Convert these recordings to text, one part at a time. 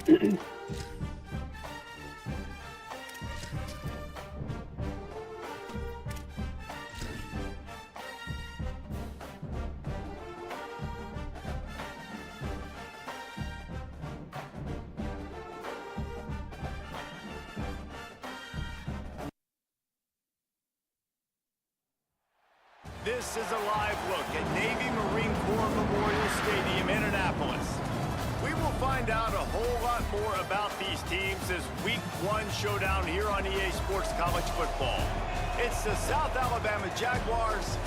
This is a live look at Navy Marine Corps Memorial Stadium in Annapolis. We will find out a whole lot more about these teams as Week 1 showdown here on EA Sports College Football. It's the South Alabama Jaguars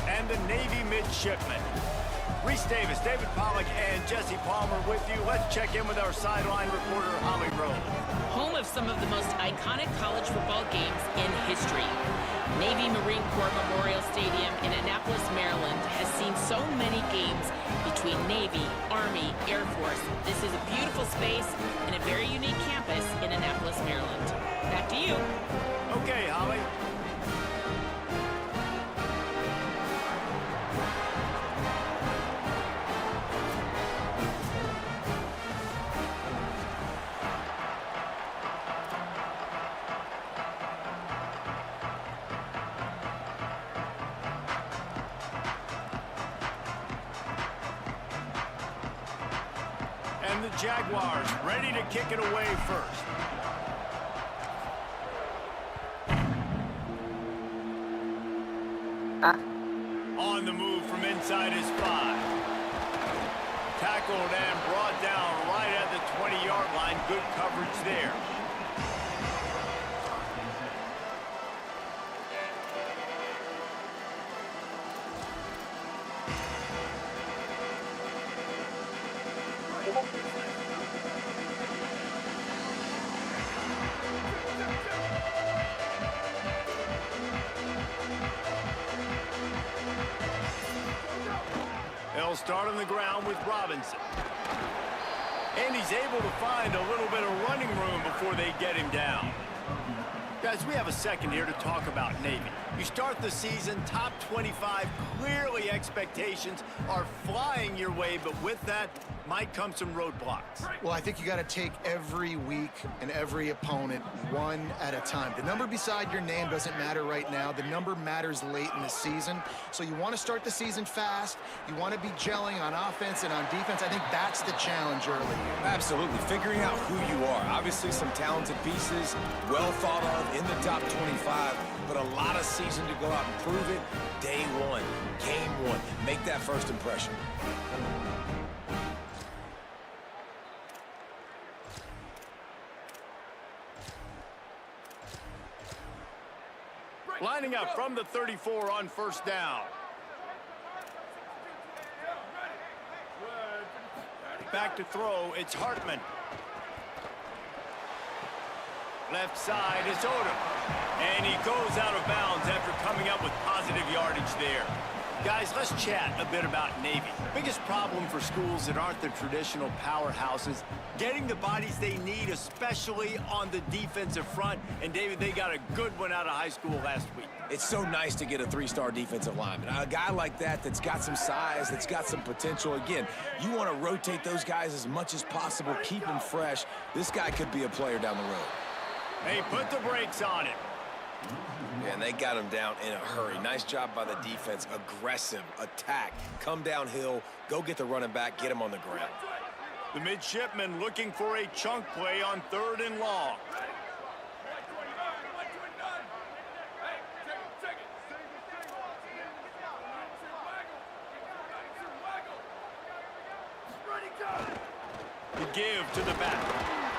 and the Navy Midshipmen. Reese Davis, David Pollack, and Jesse Palmer with you. Let's check in with our sideline reporter, Holly Rose. Home of some of the most iconic college football games in history. Navy Marine Corps Memorial Stadium in Annapolis, Maryland has seen so many games between Navy, Army, Air Force. This is a beautiful space and a very unique campus in Annapolis, Maryland. Back to you. Okay, Holly. And the Jaguars ready to kick it away first. On the move from inside his 5. Tackled and brought down right at the 20-yard line. Good coverage there. They'll start on the ground with Robinson. And he's able to find a little bit of running room before they get him down. Guys, we have a second here to talk about Navy. You start the season top 25. Clearly expectations are flying your way, but with that might come some roadblocks. Well, I think you got to take every week and every opponent one at a time. The number beside your name doesn't matter right now. The number matters late in the season. So you want to start the season fast. You want to be gelling on offense and on defense. I think that's the challenge early. Absolutely. Figuring out who you are. Obviously some talented pieces, well thought of in the top 25, but a lot of season to go out and prove it. Day one, game one. Make that first impression. Lining up from the 34 on first down. Back to throw, it's Hartman. Left side is Odom. And he goes out of bounds after coming up with positive yardage there. Guys, let's chat a bit about Navy. Biggest problem for schools that aren't the traditional powerhouses, getting the bodies they need, especially on the defensive front. And David, they got a good one out of high school last week. It's so nice to get a 3-star defensive lineman. A guy like that that's got some size, that's got some potential. Again, you want to rotate those guys as much as possible, keep them fresh. This guy could be a player down the road. They put the brakes on it. Yeah, and they got him down in a hurry. Nice job by the defense. Aggressive, attack, come downhill, go get the running back, get him on the ground. The midshipmen looking for a chunk play on 3rd and long. The give to the back.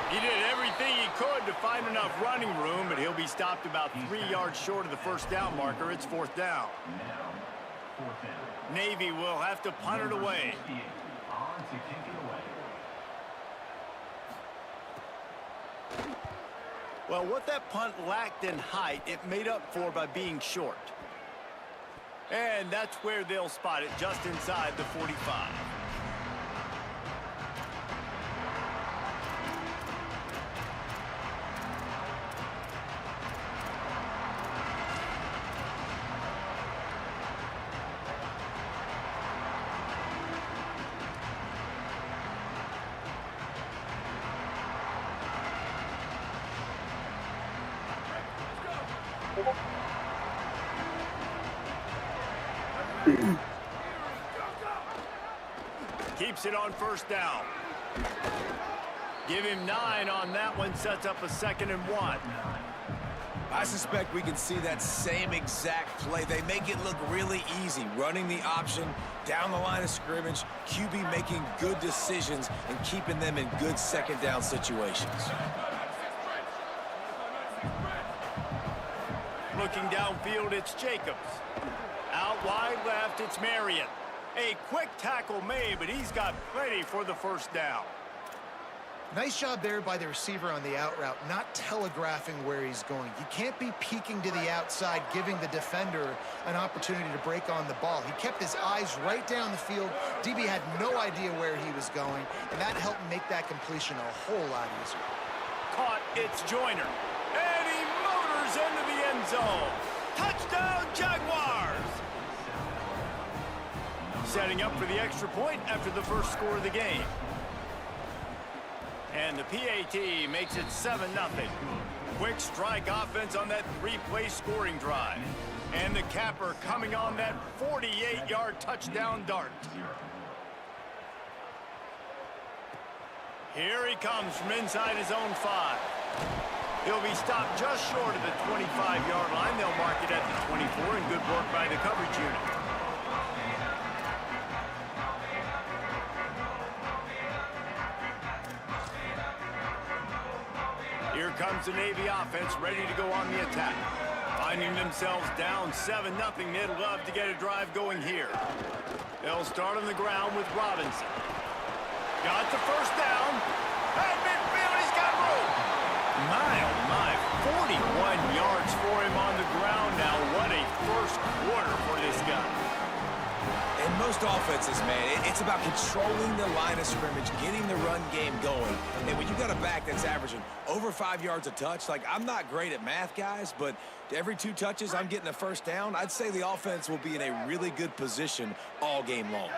He did everything he could to find enough running room, but he'll be stopped about 3 yards short of the first down marker. It's 4th down. Navy will have to punt it away. Well, what that punt lacked in height, it made up for by being short. And that's where they'll spot it, just inside the 45. Keeps it on first down. Give him 9 on that one, sets up a 2nd and 1. I suspect we can see that same exact play. They make it look really easy, running the option down the line of scrimmage, QB making good decisions and keeping them in good 2nd down situations. Looking downfield, it's Jacobs. Out wide left, it's Marion. A quick tackle made, but he's got plenty for the first down. Nice job there by the receiver on the out route, not telegraphing where he's going. You can't be peeking to the outside, giving the defender an opportunity to break on the ball. He kept his eyes right down the field. DB had no idea where he was going, and that helped make that completion a whole lot easier. Caught, it's Joyner. And he motors into the end zone. Touchdown, Jaguars! Setting up for the extra point after the first score of the game. And the PAT makes it 7-0. Quick strike offense on that 3-play scoring drive. And the capper coming on that 48-yard touchdown dart. Here he comes from inside his own 5. He'll be stopped just short of the 25-yard line. They'll mark it at the 24, and good work by the coverage unit. Here comes the Navy offense ready to go on the attack. Finding themselves down 7-0, they'd love to get a drive going here. They'll start on the ground with Robinson. Got the first down. At midfield, he's got room. My, oh my, 41 yards for him on the ground now. What a first quarter for this guy. In most offenses, man, it's about controlling the line of scrimmage, getting the run game going. And when you got a back that's averaging over 5 yards a touch, like, I'm not great at math, guys, but every 2 touches, I'm getting a first down. I'd say the offense will be in a really good position all game long.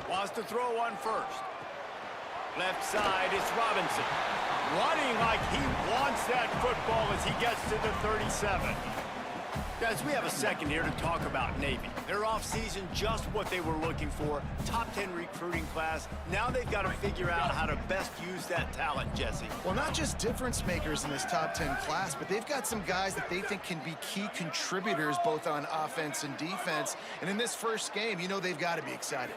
Wants to throw on first. Left side, it's Robinson. Running like he wants that football as he gets to the 37. Guys, we have a second here to talk about Navy. Their offseason, just what they were looking for. Top 10 recruiting class. Now they've got to figure out how to best use that talent, Jesse. Well, not just difference makers in this top 10 class, but they've got some guys that they think can be key contributors both on offense and defense. And in this first game, you know they've got to be excited.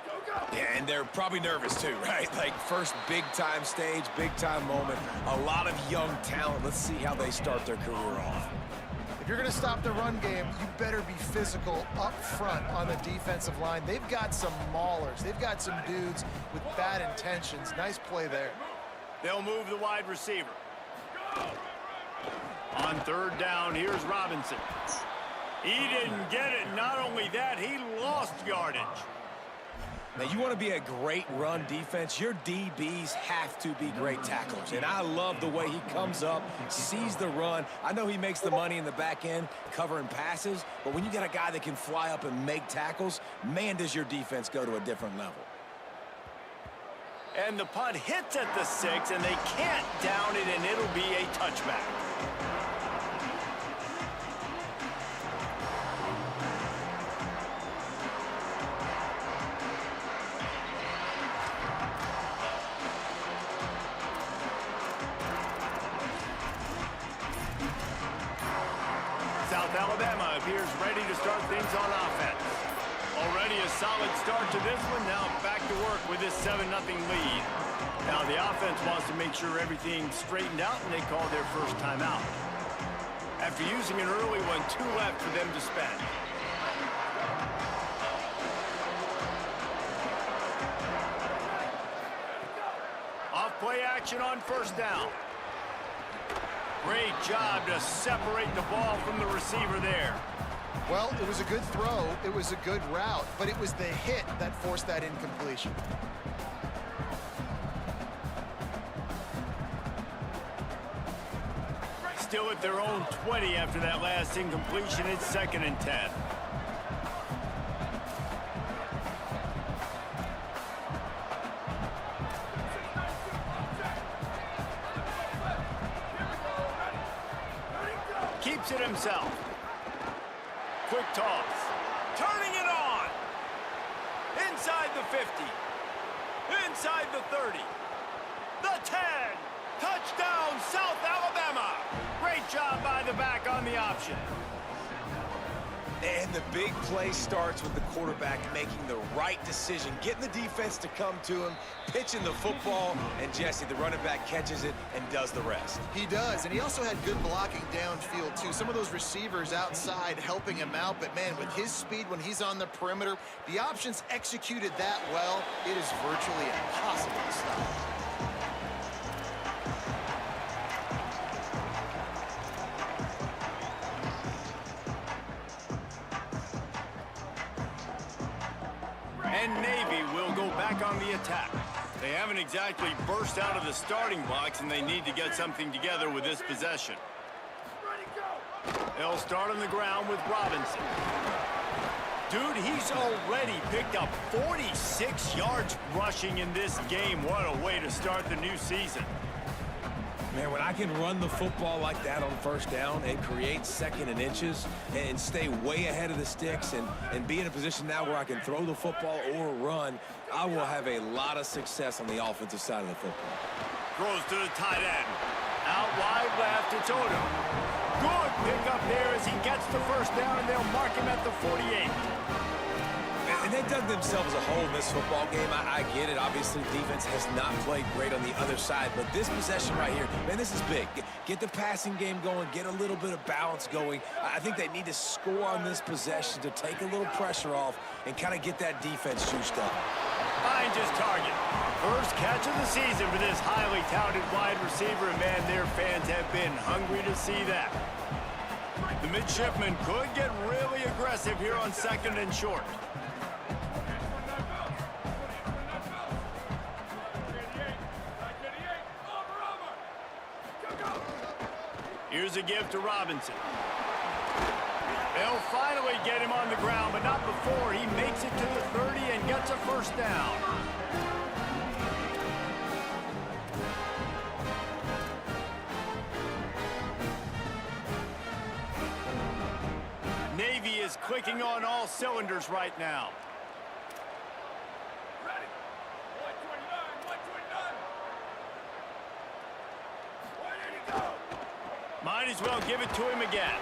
Yeah, and they're probably nervous too, right? Like, first big-time stage, big-time moment. A lot of young talent. Let's see how they start their career off. If you're going to stop the run game, you better be physical up front on the defensive line. They've got some maulers. They've got some dudes with bad intentions. Nice play there. They'll move the wide receiver. On 3rd down, here's Robinson. He didn't get it. Not only that, he lost yardage. Now, you want to be a great run defense, your DBs have to be great tacklers. And I love the way he comes up, sees the run. I know he makes the money in the back end covering passes, but when you got a guy that can fly up and make tackles, man, does your defense go to a different level. And the punt hits at the 6, and they can't down it, and it'll be a touchback. Alabama appears ready to start things on offense. Already a solid start to this one. Now back to work with this 7-0 lead. Now the offense wants to make sure everything's straightened out, and they call their first timeout. After using an early one, 2 left for them to spend. Off play action on 1st down. Great job to separate the ball from the receiver there. Well, it was a good throw. It was a good route, but it was the hit that forced that incompletion. Still at their own 20 after that last incompletion. It's 2nd and 10. keeps it himself. Quick toss. Turning it on. Inside the 50. Inside the 30. The 10. Touchdown, South Alabama. Great job by the back on the option. And the big play starts with the quarterback making the right decision, getting the defense to come to him, pitching the football, and Jesse, the running back, catches it and does the rest. He does, and he also had good blocking downfield, too. Some of those receivers outside helping him out, but, man, with his speed when he's on the perimeter, the options executed that well, it is virtually impossible to stop. And Navy will go back on the attack. They haven't exactly burst out of the starting blocks, and they need to get something together with this possession. They'll start on the ground with Robinson. Dude, he's already picked up 46 yards rushing in this game. What a way to start the new season. Man, when I can run the football like that on first down and create second and inches and stay way ahead of the sticks and be in a position now where I can throw the football or run, I will have a lot of success on the offensive side of the football. Throws to the tight end. Out wide left, it's Odo. Good pickup there as he gets the first down, and they'll mark him at the 48. And they dug themselves a hole in this football game. I get it. Obviously, defense has not played great on the other side. But this possession right here, man, this is big. Get the passing game going. Get a little bit of balance going. I think they need to score on this possession to take a little pressure off and kind of get that defense juiced up. Finds his target. First catch of the season for this highly touted wide receiver. And, man, their fans have been hungry to see that. The midshipman could get really aggressive here on second and short. Here's a give to Robinson. They'll finally get him on the ground, but not before he makes it to the 30 and gets a first down. Navy is clicking on all cylinders right now. Might as well give it to him again.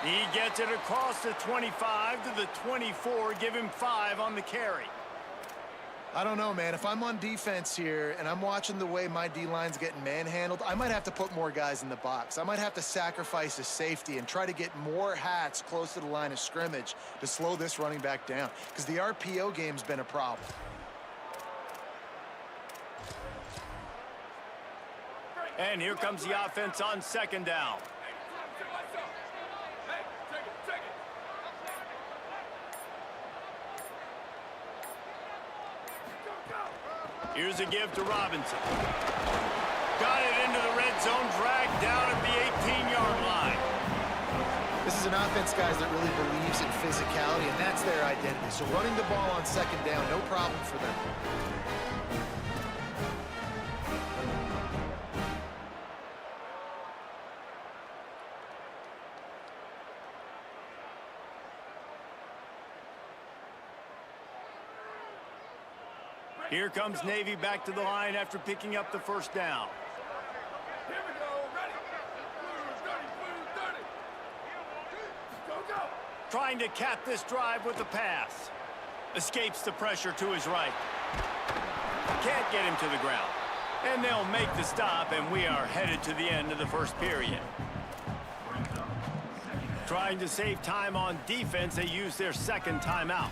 He gets it across the 25 to the 24. Give him 5 on the carry. I don't know, man. If I'm on defense here and I'm watching the way my D-line's getting manhandled, I might have to put more guys in the box. I might have to sacrifice a safety and try to get more hats close to the line of scrimmage to slow this running back down, because the RPO game's been a problem. And here comes the offense on second down. Here's a give to Robinson. Got it into the red zone, dragged down at the 18-yard line. This is an offense, guys, that really believes in physicality, and that's their identity. So running the ball on second down, no problem for them. Here comes Navy back to the line after picking up the first down. Here we go. Ready. Blue 30. Go. Trying to cap this drive with the pass. Escapes the pressure to his right. Can't get him to the ground. And they'll make the stop, and we are headed to the end of the first period. Trying to save time on defense, they use their second timeout.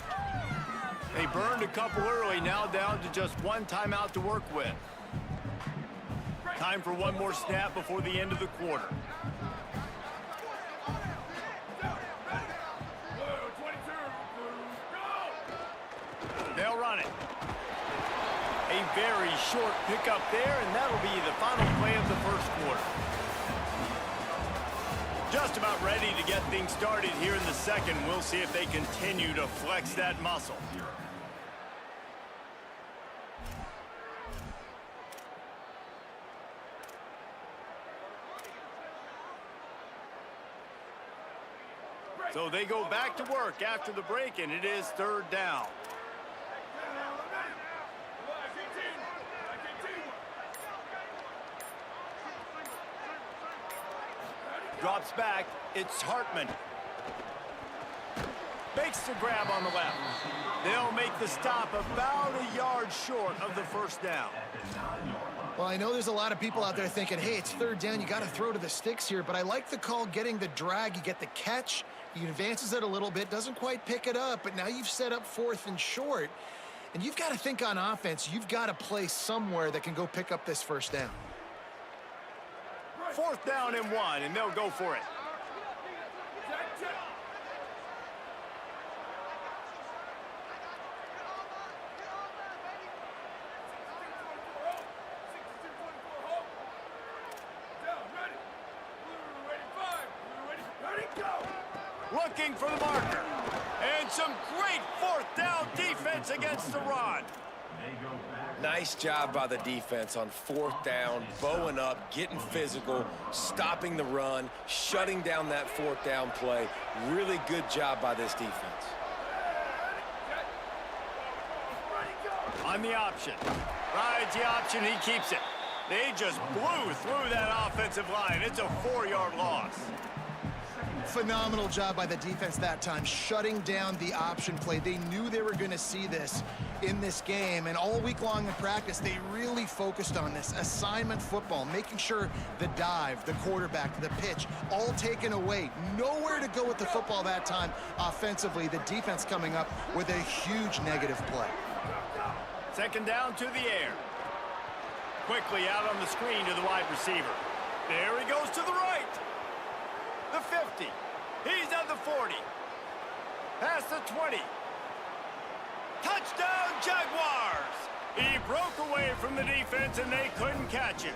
They burned a couple early, now down to just one timeout to work with. Time for one more snap before the end of the quarter. They'll run it. A very short pickup there, and that'll be the final play of the first quarter. Just about ready to get things started here in the second. We'll see if they continue to flex that muscle. So they go back to work after the break, and it is third down. Drops back. It's Hartman. Makes the grab on the left. They'll make the stop about a yard short of the first down. Well, I know there's a lot of people out there thinking, hey, it's third down, you got to throw to the sticks here, but I like the call getting the drag. You get the catch, he advances it a little bit, doesn't quite pick it up, but now you've set up fourth and short, and you've got to think on offense, you've got to play somewhere that can go pick up this first down. Fourth down and 1, and they'll go for it. Looking for the marker. And some great fourth down defense against the run. Nice job by the defense on fourth down, bowing up, getting physical, stopping the run, shutting down that fourth down play. Really good job by this defense. On the option. Rides the option, he keeps it. They just blew through that offensive line. It's a 4-yard loss. Phenomenal job by the defense that time, shutting down the option play. They knew they were going to see this in this game, and all week long in practice, they really focused on this assignment football, making sure the dive, the quarterback, the pitch, all taken away. Nowhere to go with the football that time offensively. The defense coming up with a huge negative play. Second down to the air. Quickly out on the screen to the wide receiver. There he goes to the right. The 50. He's at the 40. Past the 20. Touchdown, Jaguars! He broke away from the defense, and they couldn't catch him.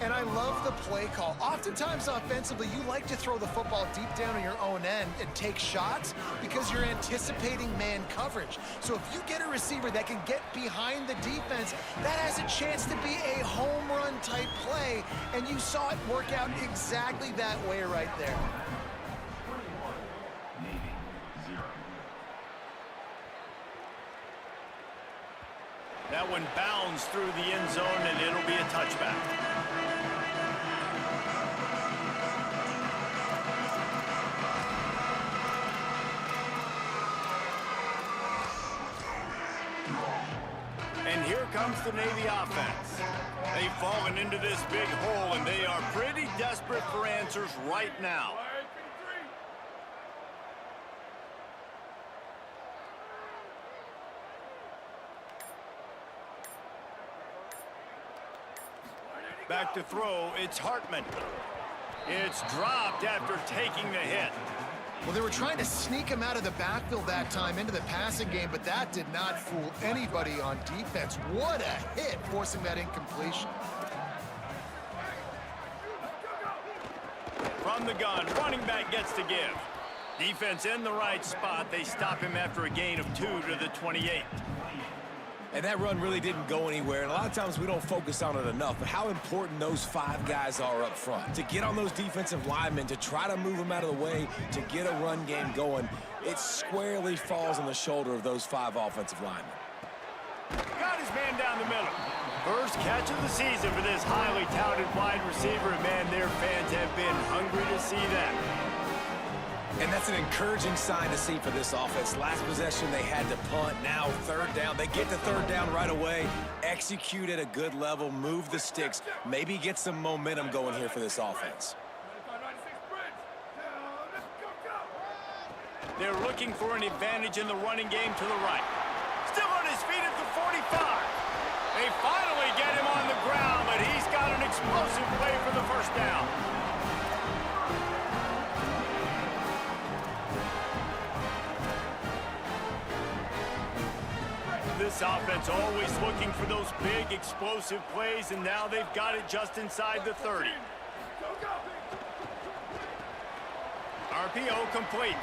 And I love the play call. Oftentimes offensively, you like to throw the football deep down on your own end and take shots because you're anticipating man coverage. So if you get a receiver that can get behind the defense, that has a chance to be a home run type play, and you saw it work out exactly that way right there. That one bounds through the end zone, and it'll be a touchback. And here comes the Navy offense. They've fallen into this big hole, and they are pretty desperate for answers right now. Back to throw, it's Hartman. It's dropped after taking the hit. Well, they were trying to sneak him out of the backfield that time into the passing game, but that did not fool anybody on defense. What a hit, forcing that incompletion. From the gun, running back gets to give. Defense in the right spot. They stop him after a gain of 2 to the 28. And that run really didn't go anywhere. And a lot of times we don't focus on it enough, but how important those 5 guys are up front. To get on those defensive linemen, to try to move them out of the way, to get a run game going, it squarely falls on the shoulder of those 5 offensive linemen. Got his man down the middle. First catch of the season for this highly touted wide receiver. And man, their fans have been hungry to see that. And that's an encouraging sign to see for this offense. Last possession, they had to punt. Now, third down. They get the third down right away. Execute at a good level. Move the sticks. Maybe get some momentum going here for this offense. They're looking for an advantage in the running game to the right. Still on his feet at the 45. They finally get him on the ground, but he's got an explosive play for the first down. This offense always looking for those big explosive plays, and now they've got it just inside the 30. RPO complete,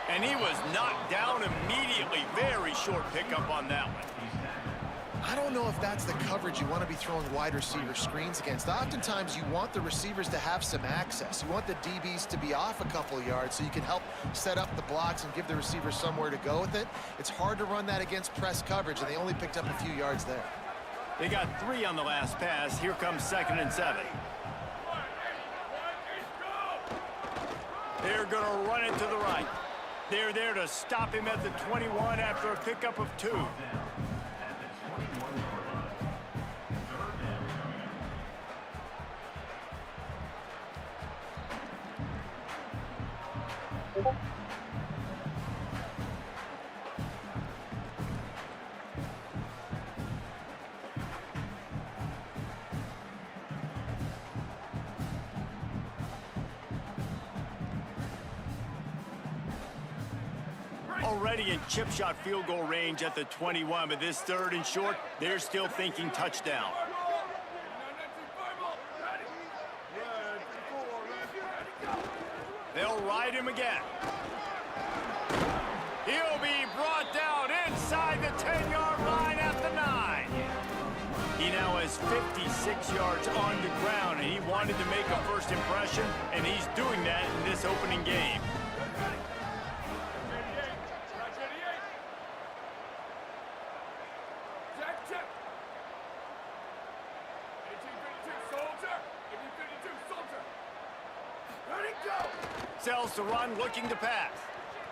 and he was knocked down immediately. Very short pickup on that one. I don't don't know if that's the coverage you want to be throwing wide receiver screens against. Oftentimes, you want the receivers to have some access. You want the DBs to be off a couple of yards so you can help set up the blocks and give the receivers somewhere to go with it. It's hard to run that against press coverage, and they only picked up a few yards there. They got 3 on the last pass. Here comes 2nd and 7. They're going to run it to the right. They're there to stop him at the 21 after a pickup of 2. Already in chip shot field goal range at the 21, but this 3rd and short, they're still thinking touchdown. They'll ride him again. He'll be brought down inside the 10-yard line at the 9. He now has 56 yards on the ground, and he wanted to make a first impression, and he's doing that in this opening game. Sells to run, looking to pass.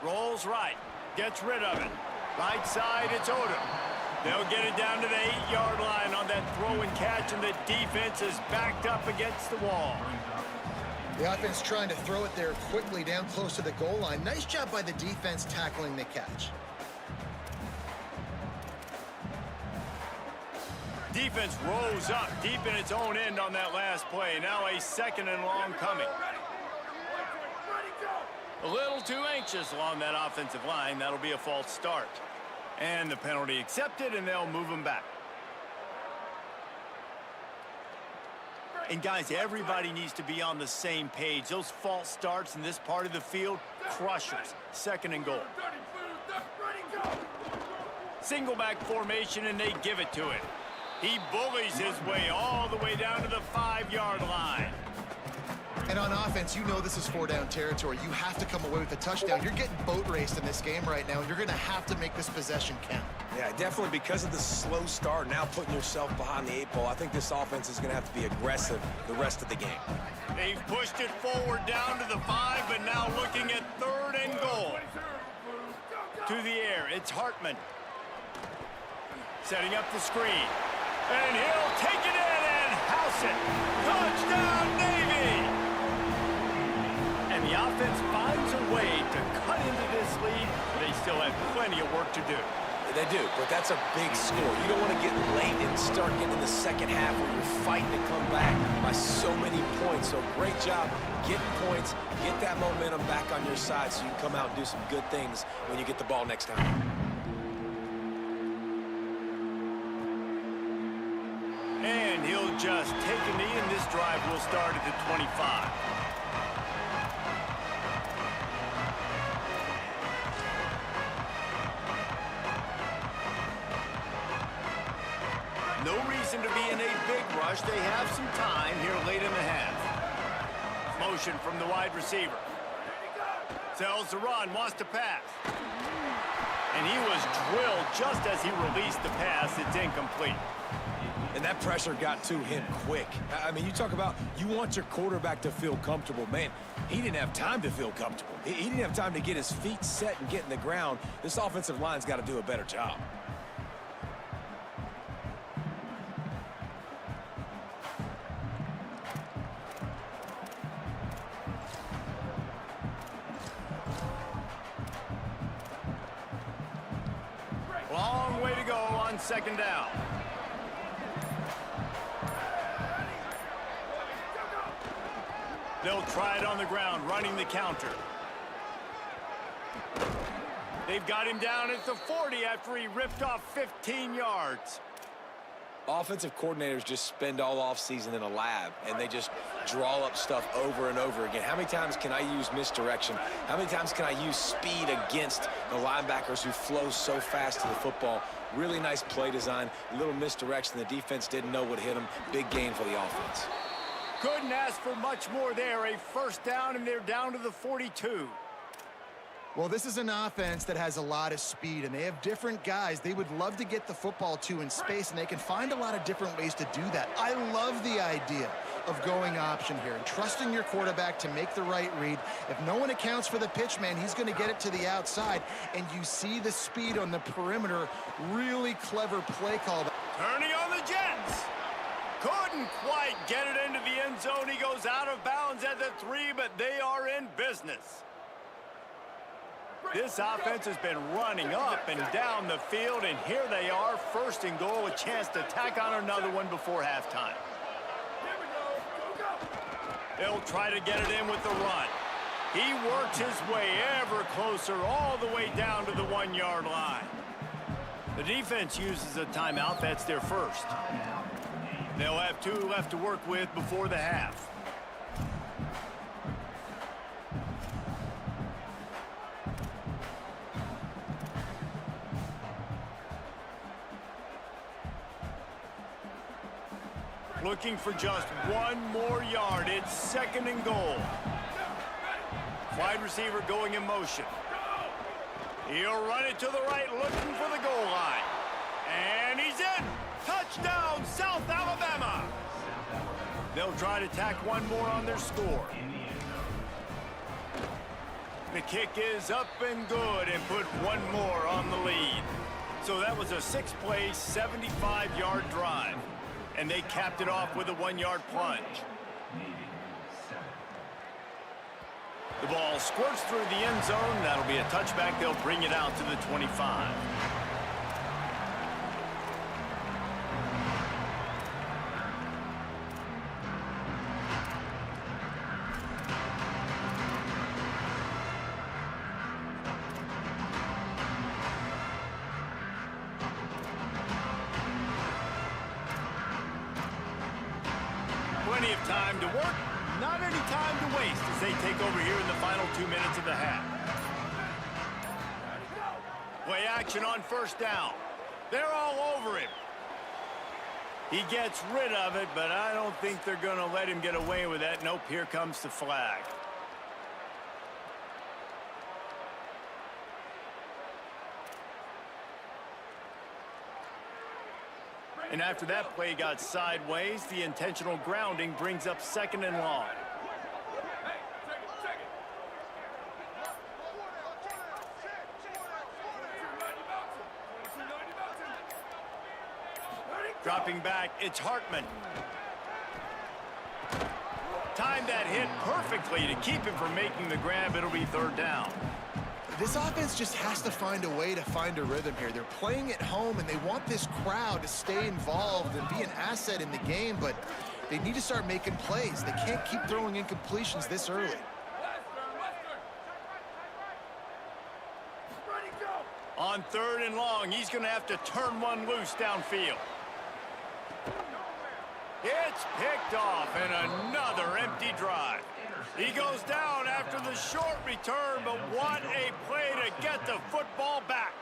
Rolls right, gets rid of it. Right side, it's Odom. They'll get it down to the 8-yard line on that throw and catch, and the defense is backed up against the wall. The offense trying to throw it there quickly down close to the goal line. Nice job by the defense tackling the catch. Defense rose up deep in its own end on that last play. Now a 2nd and long coming. A little too anxious along that offensive line. That'll be a false start. And the penalty accepted, and they'll move him back. And guys, everybody needs to be on the same page. Those false starts in this part of the field, crushers. 2nd and goal. Single back formation, and they give it to him. He bullies his way all the way down to the 5-yard line. And on offense, you know this is 4-down territory. You have to come away with a touchdown. You're getting boat raced in this game right now, and you're going to have to make this possession count. Yeah, definitely because of the slow start, now putting yourself behind the 8 ball, I think this offense is going to have to be aggressive the rest of the game. They've pushed it forward down to the 5, but now looking at 3rd and goal. To the air, it's Hartman. Setting up the screen. And he'll take it in and house it. Touchdown, Navy! And the offense finds a way to cut into this lead. They still have plenty of work to do. They do, but that's a big score. You don't want to get late and start getting in the second half where you're fighting to come back by so many points. So great job getting points, get that momentum back on your side so you can come out and do some good things when you get the ball next time. And he'll just take a knee, and this drive will start at the 25. No reason to be in a big rush. They have some time here late in the half. Motion from the wide receiver. Sells the run, wants to pass. And he was drilled just as he released the pass. It's incomplete. And that pressure got to him quick. I mean, you talk about you want your quarterback to feel comfortable. Man, he didn't have time to feel comfortable. He didn't have time to get his feet set and get in the ground. This offensive line's got to do a better job. Long way to go on 2nd down. They'll try it on the ground, running the counter. They've got him down at the 40 after he ripped off 15 yards. Offensive coordinators just spend all offseason in a lab, and they just draw up stuff over and over again. How many times can I use misdirection? How many times can I use speed against the linebackers who flow so fast to the football? Really nice play design, a little misdirection. The defense didn't know what hit them. Big gain for the offense. Couldn't ask for much more there. A first down, and they're down to the 42. Well, this is an offense that has a lot of speed, and they have different guys they would love to get the football to in space, and they can find a lot of different ways to do that. I love the idea of going option here and trusting your quarterback to make the right read. If no one accounts for the pitch, man, he's going to get it to the outside, and you see the speed on the perimeter. Really clever play call. Turning on the Jets. Couldn't quite get it into the end zone. He goes out of bounds at the 3, but they are in business. This offense has been running up and down the field, and here they are, first and goal, a chance to tack on another one before halftime. They'll try to get it in with the run. He works his way ever closer all the way down to the 1-yard line. The defense uses a timeout. That's their first. They'll have 2 left to work with before the half. Looking for just 1 more yard. It's second and goal. Wide receiver going in motion. He'll run it to the right, looking for the goal line. And he's in. Touchdown, South Alabama. They'll try to tack 1 more on their score. The kick is up and good, and put 1 more on the lead. So that was a 6-play, 75-yard drive. And they capped it off with a 1-yard plunge. The ball squirts through the end zone. That'll be a touchback. They'll bring it out to the 25. Plenty of time to work, not any time to waste as they take over here in the final 2 minutes of the half. Play action on first down. They're all over him. He gets rid of it, but I don't think they're going to let him get away with that. Nope, here comes the flag. And after that play got sideways, the intentional grounding brings up second and long. Dropping back, it's Hartman. Timed that hit perfectly to keep him from making the grab. It'll be third down. This offense just has to find a way to find a rhythm here. They're playing at home, and they want this crowd to stay involved and be an asset in the game, but they need to start making plays. They can't keep throwing incompletions this early. On third and long, he's going to have to turn one loose downfield. It's picked off, and another empty drive. He goes down after the short return, but what a play to get the football back.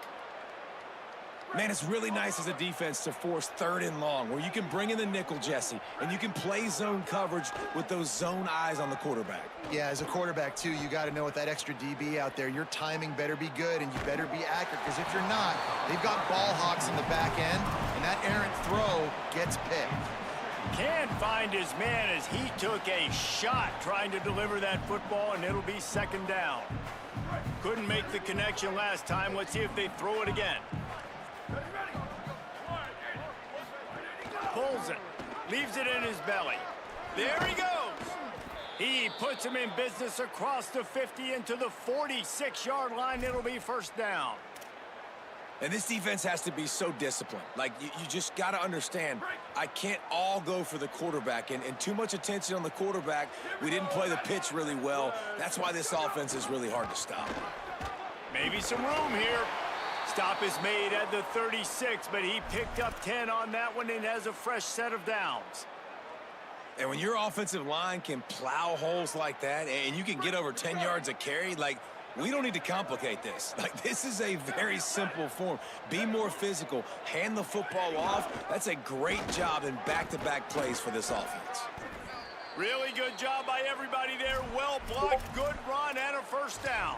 Man, it's really nice as a defense to force third and long, where you can bring in the nickel, Jesse, and you can play zone coverage with those zone eyes on the quarterback. Yeah, as a quarterback, too, you got to know with that extra DB out there, your timing better be good and you better be accurate, because if you're not, they've got ball hawks in the back end, and that errant throw gets picked. Can't find his man as he took a shot trying to deliver that football, and it'll be second down. Couldn't make the connection last time. Let's see if they throw it again. Pulls it, leaves it in his belly. There he goes. He puts him in business across the 50 into the 46-yard line. It'll be first down. And this defense has to be so disciplined. Like, you just got to understand, I can't all go for the quarterback. And too much attention on the quarterback. We didn't play the pitch really well. That's why this offense is really hard to stop. Maybe some room here. Stop is made at the 36, but he picked up 10 on that one and has a fresh set of downs. And when your offensive line can plow holes like that and you can get over 10 yards a carry, like, we don't need to complicate this. Like, this is a very simple form. Be more physical. Hand the football off. That's a great job in back-to-back plays for this offense. Really good job by everybody there. Well blocked, good run, and a first down.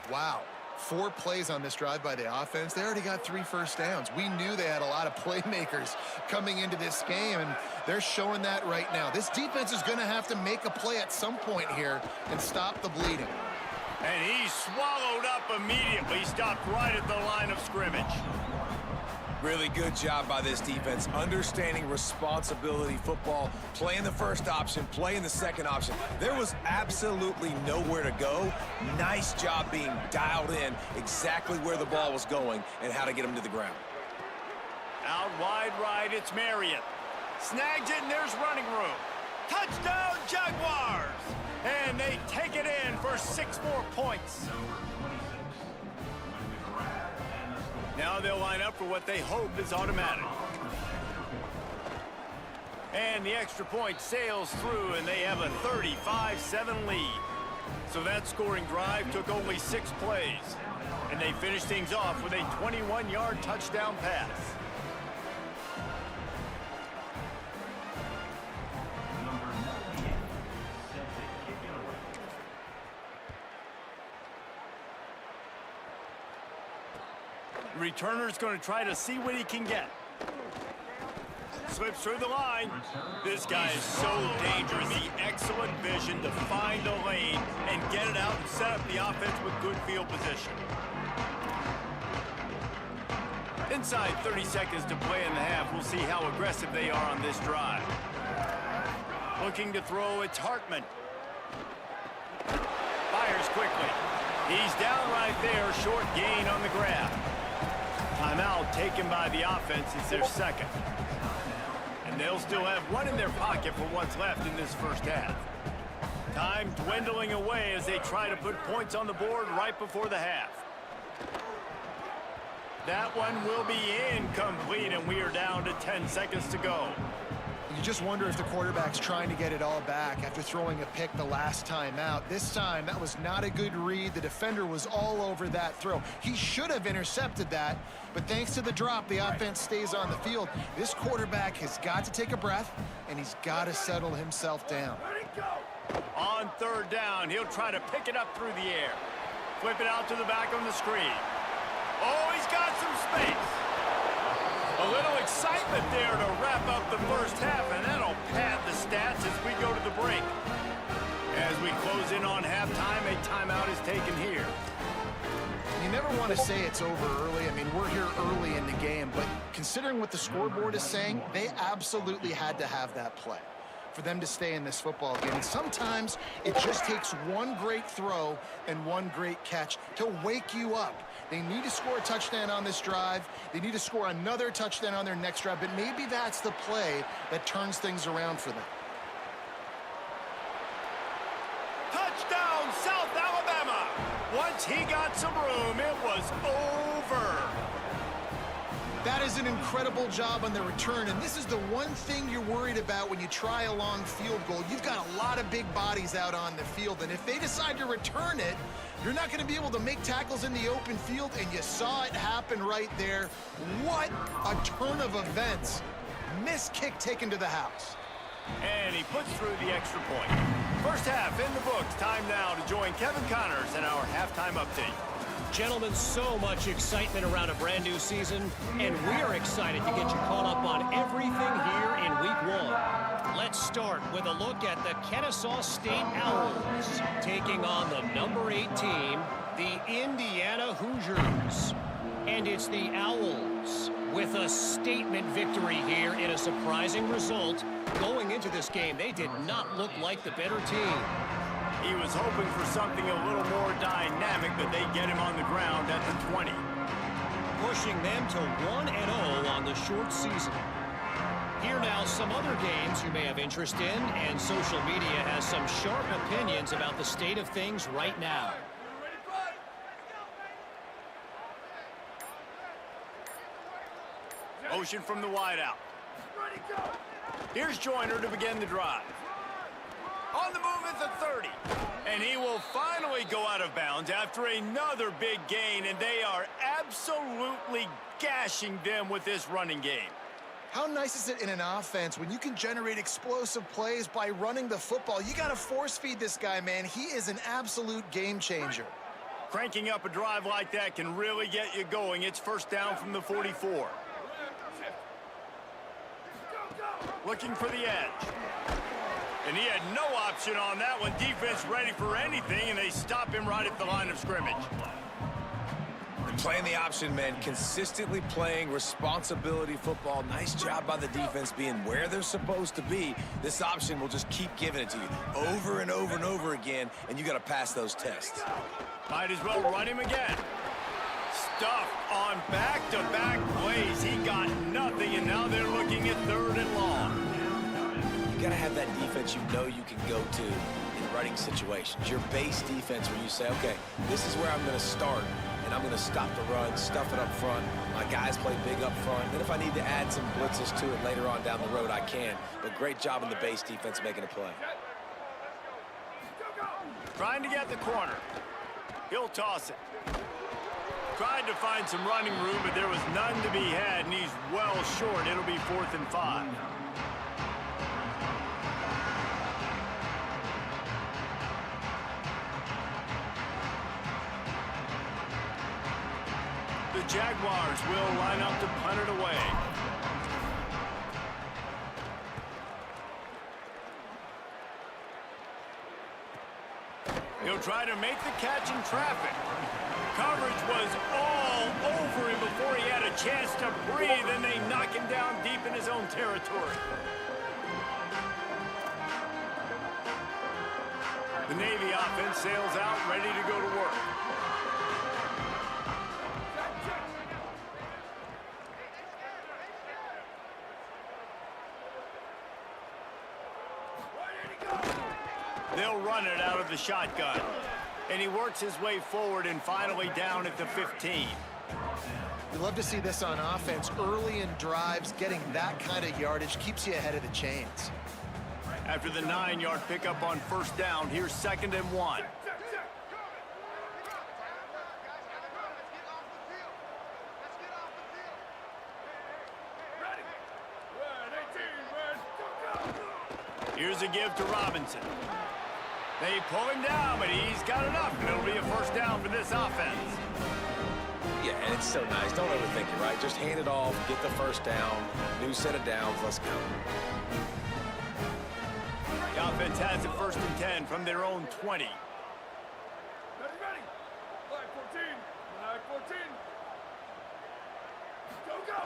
Wow. 4 plays on this drive by the offense. They already got 3 first downs. We knew they had a lot of playmakers coming into this game, and they're showing that right now. This defense is going to have to make a play at some point here and stop the bleeding. And he swallowed up immediately, stopped right at the line of scrimmage. Really good job by this defense, understanding responsibility football, playing the first option, playing the second option. There was absolutely nowhere to go. Nice job being dialed in exactly where the ball was going and how to get him to the ground. Out wide right, it's Marion. Snags it, and there's running room. Touchdown, Jaguars! And they take it in for 6 more points. Now they'll line up for what they hope is automatic. And the extra point sails through, and they have a 35-7 lead. So that scoring drive took only 6 plays. And they finished things off with a 21-yard touchdown pass. Returner's going to try to see what he can get. Slips through the line. This guy is so dangerous. The excellent vision to find a lane and get it out and set up the offense with good field position. Inside 30 seconds to play in the half. We'll see how aggressive they are on this drive. Looking to throw, it's Hartman. Fires quickly. He's down right there. Short gain on the grab. Timeout taken by the offense. It's their second. And they'll still have one in their pocket for what's left in this first half. Time dwindling away as they try to put points on the board right before the half. That one will be incomplete, and we are down to 10 seconds to go. You just wonder if the quarterback's trying to get it all back after throwing a pick the last time out. This time, that was not a good read. The defender was all over that throw. He should have intercepted that, but thanks to the drop, the offense stays on the field. This quarterback has got to take a breath, and he's got to settle himself down. On third down, he'll try to pick it up through the air. Flip it out to the back on the screen. Oh, he's got some space. A little excitement there to wrap up the first half, and that'll pad the stats as we go to the break. As we close in on halftime, a timeout is taken here. You never want to say it's over early. I mean, we're here early in the game, but considering what the scoreboard is saying, they absolutely had to have that play for them to stay in this football game. And sometimes it just takes one great throw and one great catch to wake you up. They need to score a touchdown on this drive. They need to score another touchdown on their next drive, but maybe that's the play that turns things around for them. Touchdown, South Alabama! Once he got some room, it was over. That is an incredible job on the return, and this is the one thing you're worried about when you try a long field goal. You've got a lot of big bodies out on the field, and if they decide to return it, you're not going to be able to make tackles in the open field, and you saw it happen right there. What a turn of events. Missed kick taken to the house. And he puts through the extra point. First half in the books. Time now to join Kevin Connors in our halftime update. Gentlemen, so much excitement around a brand new season, and we're excited to get you caught up on everything here in Week 1. Let's start with a look at the Kennesaw State Owls taking on the number 8 team, the Indiana Hoosiers. And it's the Owls with a statement victory here in a surprising result. Going into this game, they did not look like the better team. He was hoping for something a little more dynamic, but they get him on the ground at the 20. Pushing them to 1-0 on the short season. Here now, some other games you may have interest in, and social media has some sharp opinions about the state of things right now. Motion from the wide out. Ready, go! Here's Joyner to begin the drive. On the move at the 30. And he will finally go out of bounds after another big gain, and they are absolutely gashing them with this running game. How nice is it in an offense when you can generate explosive plays by running the football? You got to force feed this guy, man. He is an absolute game changer. Cranking up a drive like that can really get you going. It's first down from the 44. Looking for the edge. And he had no option on that one. Defense ready for anything, and they stop him right at the line of scrimmage. Playing the option, man, consistently playing responsibility football. Nice job by the defense being where they're supposed to be. This option will just keep giving it to you over and over and over again, and you got to pass those tests. Might as well run him again. Stuffed on back-to-back plays. He got nothing, and now they're looking at 3rd and long. You got to have that defense you know you can go to in running situations. Your base defense where you say, okay, this is where I'm going to start. And I'm going to stop the run, stuff it up front. My guys play big up front. Then if I need to add some blitzes to it later on down the road, I can. But great job in the base defense making a play. Trying to get the corner. He'll toss it. Tried to find some running room, but there was none to be had, and he's well short. It'll be 4th and 5. The Jaguars will line up to punt it away. He'll try to make the catch in traffic. Coverage was all over him before he had a chance to breathe, and they knock him down deep in his own territory. The Navy offense sails out, ready to go to work. They'll run it out of the shotgun. And he works his way forward and finally down at the 15. You love to see this on offense. Early in drives, getting that kind of yardage keeps you ahead of the chains. After the 9-yard pickup on first down, here's 2nd and 1. Here's a give to Robinson. They pull him down, but he's got enough. It'll be a first down for this offense. Yeah, and it's so nice. Don't overthink it, right? Just hand it off, get the first down, new set of downs, let's go. The offense has it 1st and 10 from their own 20. Ready, ready. Line 14. Line 14. Go, go.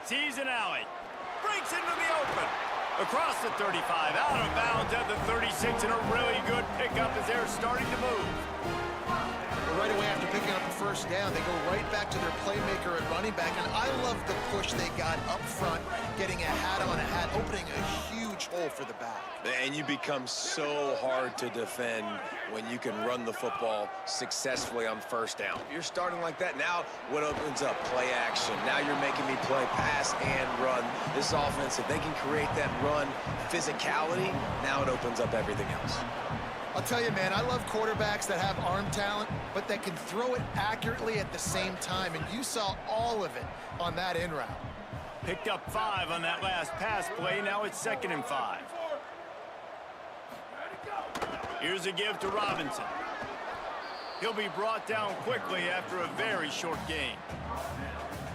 Sees an alley. Breaks into the open. Across the 35, out of bounds at the 36, and a really good pickup as they're starting to move. Right away after picking up the first down, they go right back to their playmaker at running back, and I love the push they got up front, getting a hat on a hat, opening a huge hole for the back. And you become so hard to defend when you can run the football successfully on first down. You're starting like that. Now what opens up? Play action. Now you're making me play pass and run. This offense, if they can create that run physicality, now it opens up everything else. I'll tell you, man, I love quarterbacks that have arm talent, but that can throw it accurately at the same time, and you saw all of it on that in route. Picked up 5 on that last pass play. Now it's 2nd and 5. Here's a give to Robinson. He'll be brought down quickly after a very short gain.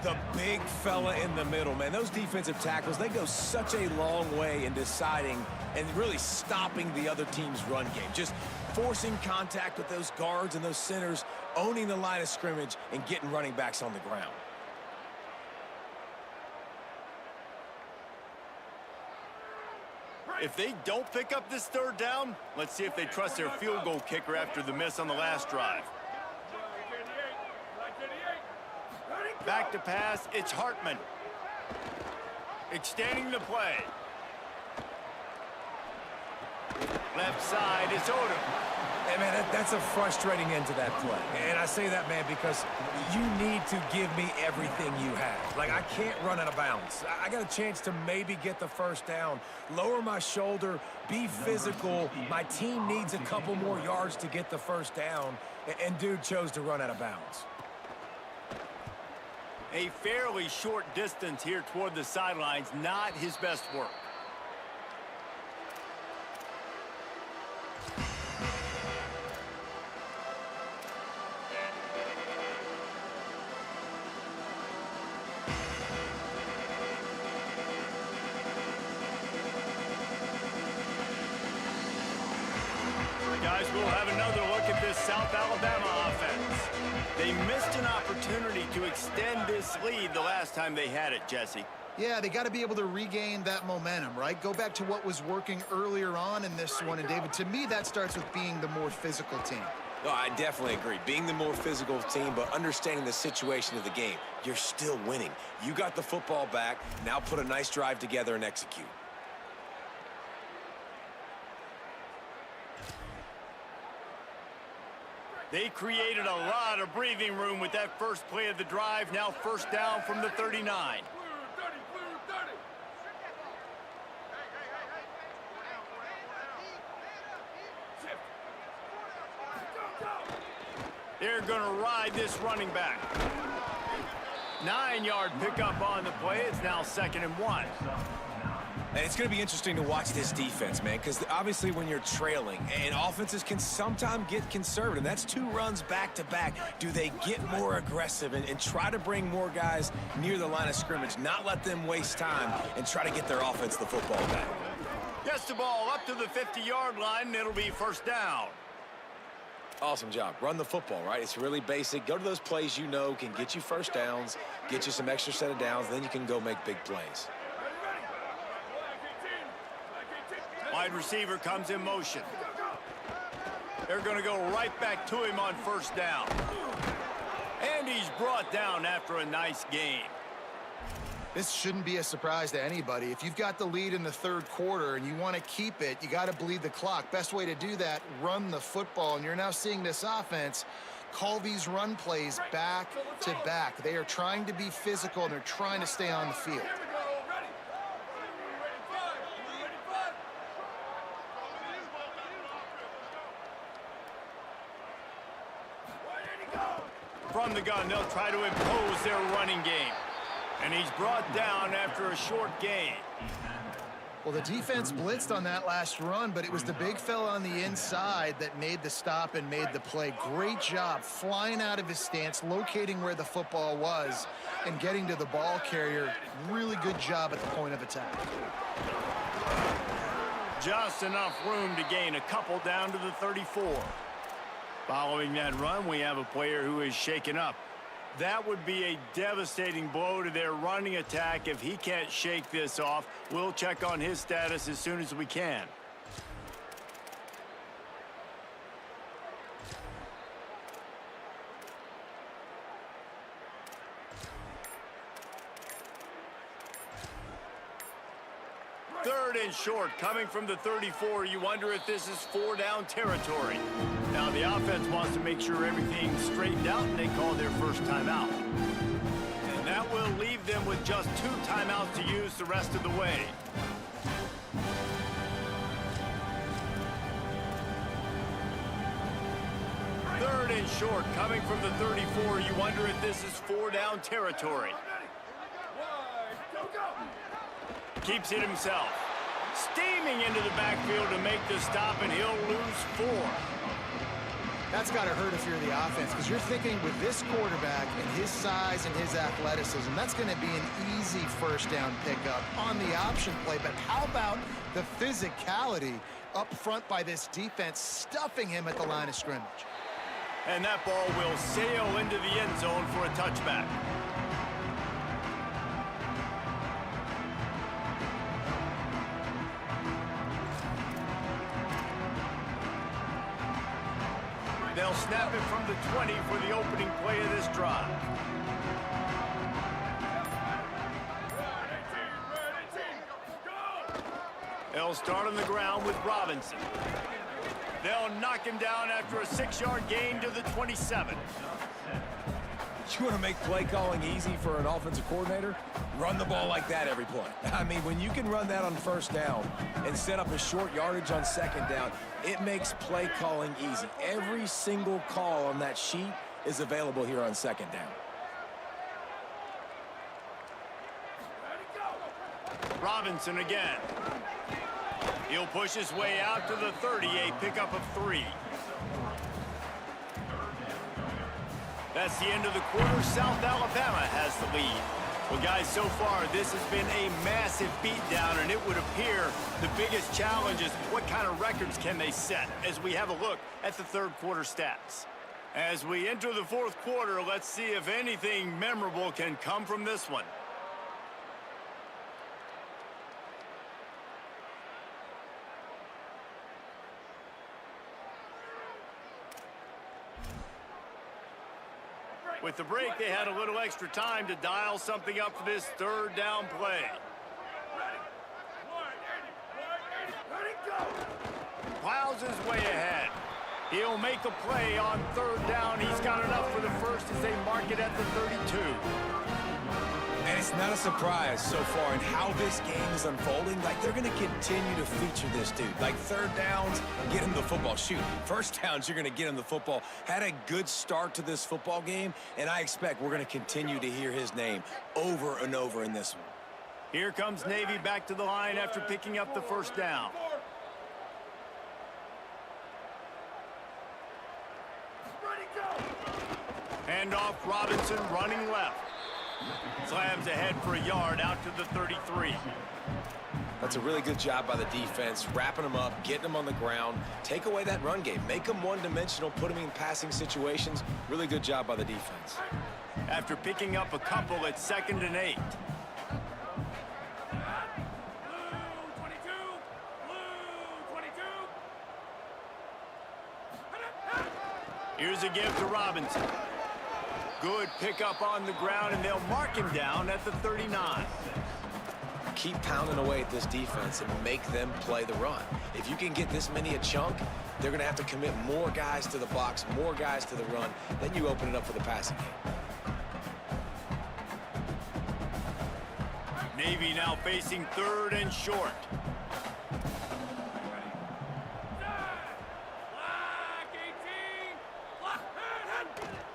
The big fella in the middle, man. Those defensive tackles, they go such a long way in deciding and really stopping the other team's run game. Just forcing contact with those guards and those centers, owning the line of scrimmage, and getting running backs on the ground. If they don't pick up this 3rd down, let's see if they trust their field goal kicker after the miss on the last drive. Back to pass, it's Hartman. Extending the play. Left side, it's Odom. Hey, man, that's a frustrating end to that play. And I say that, man, because you need to give me everything you have. Like, I can't run out of bounds. I got a chance to maybe get the first down, lower my shoulder, be physical. My team needs a couple more yards to get the first down, and dude chose to run out of bounds. A fairly short distance here toward the sidelines, not his best work. Guys, we'll have another look at this South Alabama offense. They missed an opportunity to extend this lead the last time they had it, Jesse. Yeah, they got to be able to regain that momentum, right? Go back to what was working earlier on in this one. And, David, to me, that starts with being the more physical team. No, I definitely agree. Being the more physical team, but understanding the situation of the game. You're still winning. You got the football back. Now put a nice drive together and execute. They created a lot of breathing room with that first play of the drive. Now first down from the 39. Blue 30, blue 30. Shift. Go, go. They're going to ride this running back. 9-yard pickup on the play. It's now 2nd and 1. And it's going to be interesting to watch this defense, man, because obviously when you're trailing, and offenses can sometimes get conservative. That's 2 runs back-to-back. Do they get more aggressive and try to bring more guys near the line of scrimmage, not let them waste time, and try to get their offense the football back? Gets the ball up to the 50-yard line, and it'll be first down. Awesome job. Run the football, right? It's really basic. Go to those plays you know can get you first downs, get you some extra set of downs, then you can go make big plays. Wide receiver comes in motion. They're going to go right back to him on first down. And he's brought down after a nice gain. This shouldn't be a surprise to anybody. If you've got the lead in the third quarter and you want to keep it, you got to bleed the clock. Best way to do that, run the football. And you're now seeing this offense call these run plays back to back. They are trying to be physical, and they're trying to stay on the field. From the gun, they'll try to impose their running game. And he's brought down after a short gain. Well, the defense blitzed on that last run, but it was the big fella on the inside that made the stop and made the play. Great job flying out of his stance, locating where the football was, and getting to the ball carrier. Really good job at the point of attack. Just enough room to gain a couple down to the 34. Following that run, we have a player who is shaken up. That would be a devastating blow to their running attack if he can't shake this off. We'll check on his status as soon as we can. Third and short, coming from the 34. You wonder if this is 4-down territory. Now the offense wants to make sure everything's straightened out, and they call their first timeout. And that will leave them with just 2 timeouts to use the rest of the way. Third and short, coming from the 34. You wonder if this is 4-down territory. Keeps it himself. Steaming into the backfield to make the stop, and he'll lose 4. That's got to hurt if you're the offense, because you're thinking with this quarterback and his size and his athleticism, that's going to be an easy first down pickup on the option play. But how about the physicality up front by this defense, stuffing him at the line of scrimmage? And that ball will sail into the end zone for a touchback. They'll snap it from the 20 for the opening play of this drive. They'll start on the ground with Robinson. They'll knock him down after a 6-yard gain to the 27. You want to make play calling easy for an offensive coordinator? Run the ball like that every play. I mean, when you can run that on first down and set up a short yardage on second down, it makes play calling easy. Every single call on that sheet is available here on second down. Robinson again. He'll push his way out to the 30, a pickup of 3. That's the end of the quarter. South Alabama has the lead. Well, guys, so far this has been a massive beatdown, and it would appear the biggest challenge is what kind of records can they set as we have a look at the third quarter stats. As we enter the fourth quarter, let's see if anything memorable can come from this one. With the break, they had a little extra time to dial something up for this third down play. Plows his way ahead. He'll make a play on third down. He's got enough for the first as they mark it at the 32. And it's not a surprise so far in how this game is unfolding. Like, they're going to continue to feature this dude. Like, third downs, get him the football. Shoot, first downs, you're going to get him the football. Had a good start to this football game, and I expect we're going to continue to hear his name over and over in this one. Here comes Navy back to the line after picking up the first down. Hand off, Robinson running left. Slams ahead for a yard out to the 33. That's a really good job by the defense, wrapping them up, getting them on the ground. Take away that run game. Make them one-dimensional, put them in passing situations. Really good job by the defense. After picking up a couple, it's 2nd and 8. Here's a give to Robinson. Good pickup on the ground, and they'll mark him down at the 39. Keep pounding away at this defense and make them play the run. If you can get this many a chunk, they're going to have to commit more guys to the box, more guys to the run. Then you open it up for the passing game. Navy now facing 3rd and short.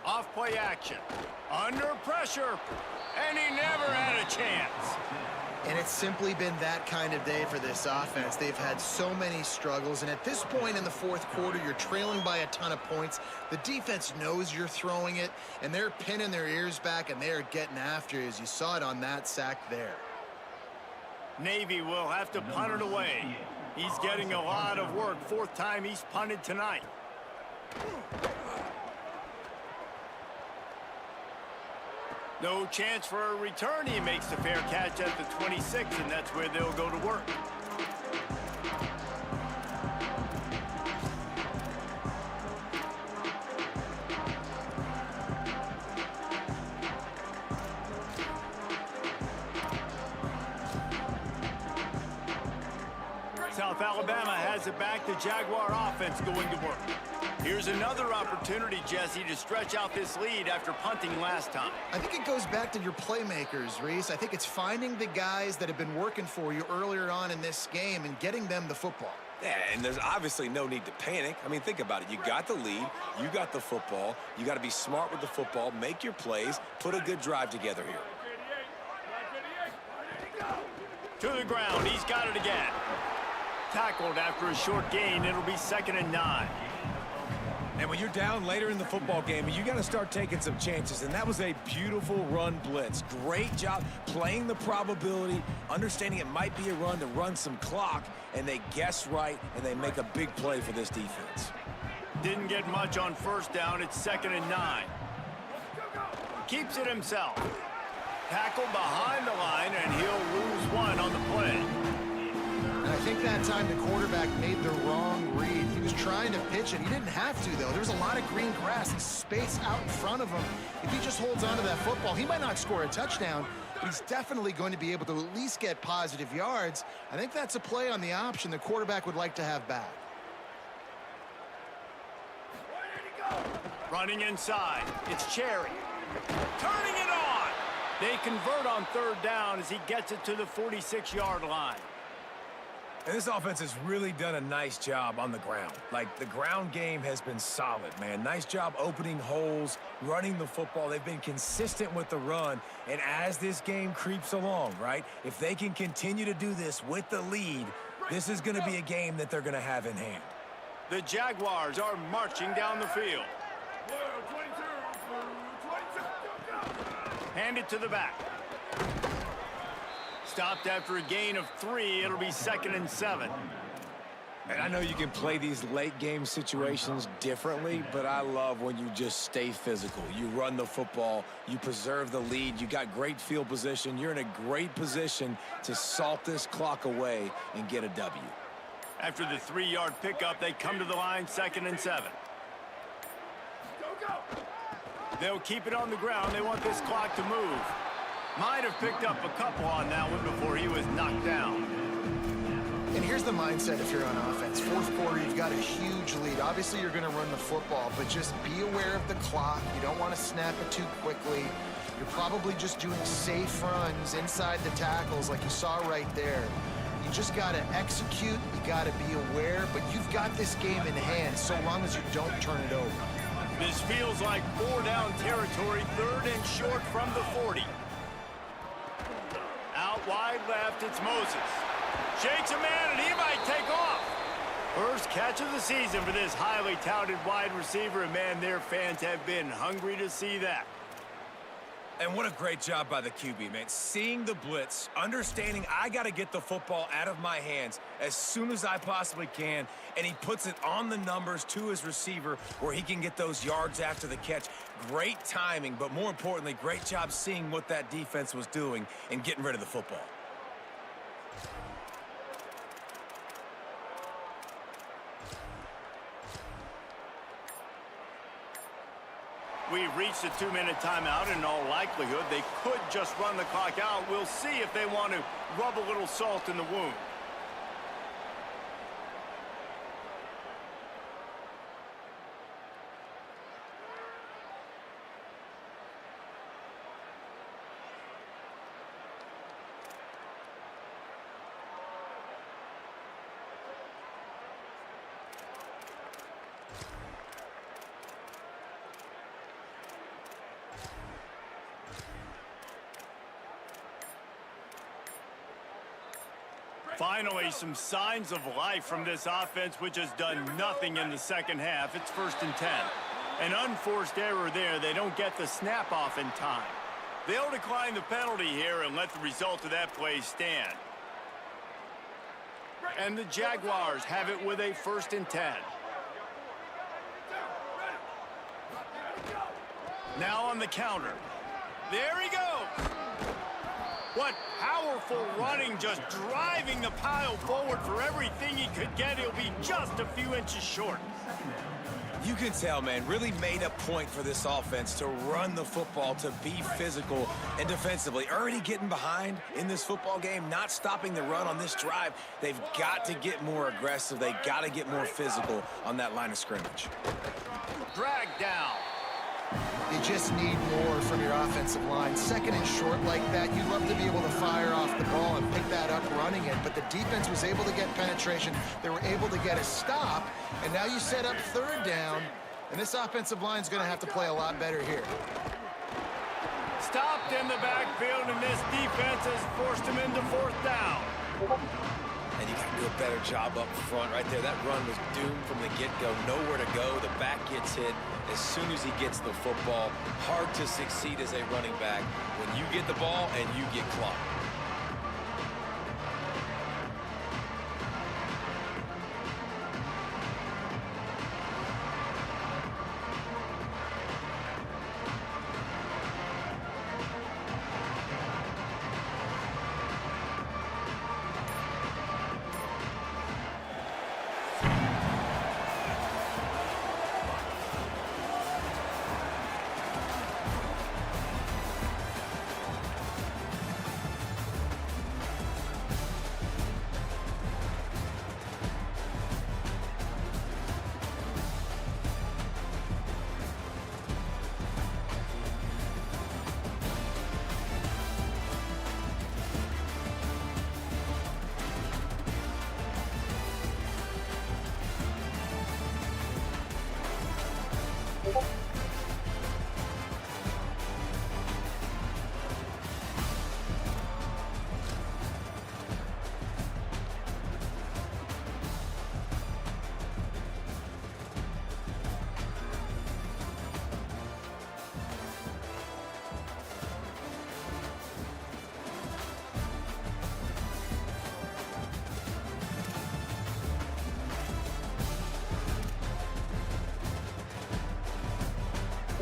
Off play action. Under pressure. And he never had a chance. And it's simply been that kind of day for this offense. They've had so many struggles, and at this point in the fourth quarter, you're trailing by a ton of points. The defense knows you're throwing it, and they're pinning their ears back, and they're getting after you, as you saw it on that sack there. Navy will have to punt it away. He's getting a lot of work. 4th time he's punted tonight. No chance for a return. He makes the fair catch at the 26, and that's where they'll go to work. South Alabama has it back. The Jaguar offense going to work. Here's another opportunity, Jesse, to stretch out this lead after punting last time. I think it goes back to your playmakers, Reese. I think it's finding the guys that have been working for you earlier on in this game and getting them the football. Yeah, and there's obviously no need to panic. I mean, think about it. You got the lead. You got the football. You got to be smart with the football, make your plays, put a good drive together here. To the ground. He's got it again. Tackled after a short gain. It'll be 2nd and 9. And when you're down later in the football game, you got to start taking some chances. And that was a beautiful run blitz. Great job playing the probability, understanding it might be a run to run some clock, and they guess right, and they make a big play for this defense. Didn't get much on 1st down. It's 2nd and 9. Keeps it himself. Tackled behind the line, and he'll lose 1 on the play. And I think that time the quarterback made the wrong read. He was trying to pitch it. He didn't have to, though. There was a lot of green grass and space out in front of him. If he just holds on to that football, he might not score a touchdown, but he's definitely going to be able to at least get positive yards. I think that's a play on the option the quarterback would like to have back. Running inside, it's Cherry. Turning it on! They convert on third down as he gets it to the 46-yard line. And this offense has really done a nice job on the ground. Like, the ground game has been solid, man. Nice job opening holes, running the football. They've been consistent with the run. And as this game creeps along, right, if they can continue to do this with the lead, this is going to be a game that they're going to have in hand. The Jaguars are marching down the field. Blue 22, blue 22, go! Hand it to the back. Stopped after a gain of 3. It'll be 2nd and 7. And I know you can play these late game situations differently, but I love when you just stay physical. You run the football, you preserve the lead, you got great field position. You're in a great position to salt this clock away and get a W. After the 3-yard pickup, they come to the line, 2nd and 7. Go! They'll keep it on the ground. They want this clock to move. Might have picked up a couple on that one before he was knocked down. And here's the mindset if you're on offense. Fourth quarter, you've got a huge lead. Obviously, you're going to run the football, but just be aware of the clock. You don't want to snap it too quickly. You're probably just doing safe runs inside the tackles like you saw right there. You just got to execute. You got to be aware, but you've got this game in hand so long as you don't turn it over. This feels like 4-down territory, 3rd and short from the 40. Out wide left, it's Moses. Shakes a man, and he might take off. First catch of the season for this highly touted wide receiver, and man, their fans have been hungry to see that. And what a great job by the QB, man. Seeing the blitz, understanding I got to get the football out of my hands as soon as I possibly can, and he puts it on the numbers to his receiver where he can get those yards after the catch. Great timing, but more importantly, great job seeing what that defense was doing and getting rid of the football. We've reached a 2-minute timeout. In all likelihood, they could just run the clock out. We'll see if they want to rub a little salt in the wound. Finally, some signs of life from this offense, which has done nothing in the second half. It's 1st and 10. An unforced error there. They don't get the snap off in time. They'll decline the penalty here and let the result of that play stand. And the Jaguars have it with a 1st and 10. Now on the counter. There he goes. What powerful running, just driving the pile forward for everything he could get. He'll be just a few inches short. You can tell, man, really made a point for this offense to run the football, to be physical and defensively. Already getting behind in this football game, not stopping the run on this drive. They've got to get more aggressive. They got to get more physical on that line of scrimmage. Drag down. You just need more from your offensive line. 2nd and short like that, you'd love to be able to fire off the ball and pick that up running it, but the defense was able to get penetration. They were able to get a stop, and now you set up 3rd down, and this offensive line is going to have to play a lot better here. Stopped in the backfield, and this defense has forced him into 4th down. And you got to do a better job up front right there. That run was doomed from the get-go. Nowhere to go. The back gets hit as soon as he gets the football. Hard to succeed as a running back when you get the ball and you get clocked.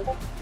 Bye.